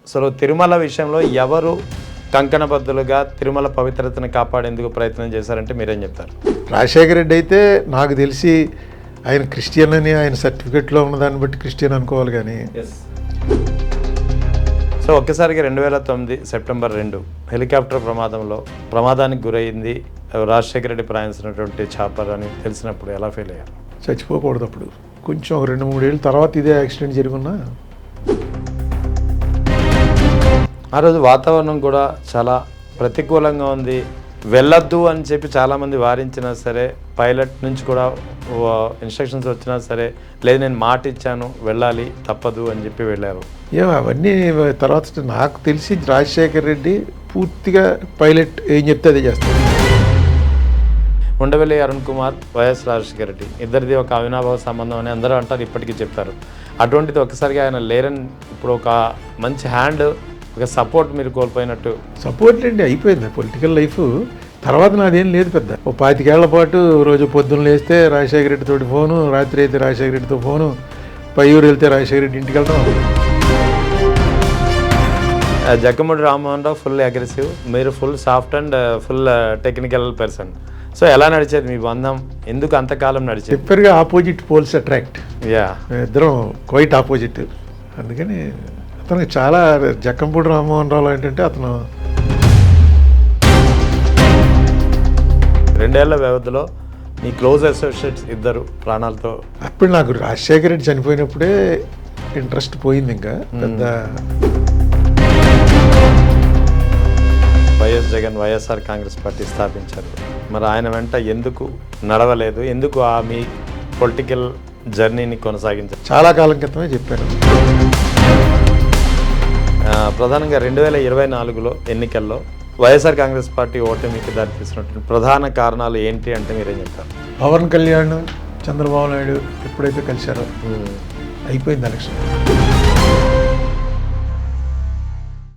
అసలు తిరుమల విషయంలో ఎవరు కంకణబద్దులుగా తిరుమల పవిత్రతను కాపాడేందుకు ప్రయత్నం చేశారంటే మీరేం చెప్తారు? రాజశేఖర రెడ్డి అయితే నాకు తెలిసి ఆయన క్రిస్టియన్ అని ఆయన సర్టిఫికెట్లో ఉన్న దాన్ని బట్టి క్రిస్టియన్ అనుకోవాలి కానీ సో ఒక్కసారిగా 2009 సెప్టెంబర్ 2 హెలికాప్టర్ ప్రమాదానికి గురైంది రాజశేఖర రెడ్డి ప్రయాణించినటువంటి చాపర్ అని తెలిసినప్పుడు ఎలా ఫీల్ అయ్యారు? చచ్చిపోకూడదు. అప్పుడు కొంచెం 2-3 ఏళ్ళ తర్వాత ఇదే యాక్సిడెంట్ జరిగినా ఆ రోజు వాతావరణం కూడా చాలా ప్రతికూలంగా ఉంది. వెళ్ళొద్దు అని చెప్పి చాలామంది వారించినా సరే, పైలట్ నుంచి కూడా ఇన్స్ట్రక్షన్స్ వచ్చినా సరే, లేదు నేను మాట ఇచ్చాను వెళ్ళాలి తప్పదు అని చెప్పి వెళ్ళారు. అవన్నీ తర్వాత నాకు తెలిసి రాజశేఖర రెడ్డి పూర్తిగా పైలట్ ఏం చెప్తే అదే చేస్తాడు. ఉండవెల్లి అరుణ్ కుమార్, వైఎస్ రాజశేఖర రెడ్డి ఇద్దరిది ఒక అవినాభావ సంబంధం అని అందరూ అంటారు, ఇప్పటికీ చెప్తారు. అటువంటిది ఒకసారిగా ఆయన లేరని ఇప్పుడు ఒక మంచి హ్యాండ్, ఒక సపోర్ట్ మీరు కోల్పోయినట్టు. సపోర్ట్ అండి అయిపోయింది పొలిటికల్ లైఫ్. తర్వాత నాదేం లేదు పెద్ద. 25 ఏళ్ల పాటు రోజు పొద్దున్న లేస్తే రాజశేఖర రెడ్డితోటి ఫోను, రాత్రి అయితే రాజశేఖర రెడ్డితో ఫోను, పయ్యూరు వెళ్తే రాజశేఖర రెడ్డి ఇంటికి వెళ్తాం. జక్కమూడి రామ్మోహన్ రావు ఫుల్ అగ్రెసివ్, మీరు full soft and full technical person. So ఎలా నడిచేది మీ బంధం? ఎందుకు అంతకాలం నడిచేది? చెప్పారుగా ఆపోజిట్ పోల్స్ అట్రాక్ట్. యా, ఇద్దరం క్వైట్ ఆపోజిట్. అందుకని అతనికి చాలా జక్కంపూడి రామ్మోహన్ రావు ఏంటంటే అతను 2 ఏళ్ల వ్యవధిలో మీ క్లోజ్ అసోసియేట్స్ ఇద్దరు ప్రాణాలతో. అప్పుడు నాకు రాజశేఖర రెడ్డి చనిపోయినప్పుడే ఇంట్రెస్ట్ పోయింది. ఇంకా పెద్ద వైఎస్ జగన్ వైఎస్ఆర్ కాంగ్రెస్ పార్టీ స్థాపించారు. మరి ఆయన వెంట ఎందుకు నడవలేదు? ఎందుకు మీ పొలిటికల్ జర్నీని కొనసాగించారు? చాలా కాలం క్రితమే చెప్పాను. ప్రధానంగా 2024లో ఎన్నికల్లో వైఎస్ఆర్ కాంగ్రెస్ పార్టీ ఓటమికి దారితీసినటువంటి ప్రధాన కారణాలు ఏంటి అంటే మీరేం చెప్తారు? పవన్ కళ్యాణ్, చంద్రబాబు నాయుడు ఎప్పుడైతే కలిశారో అయిపోయింది ఎలక్షన్.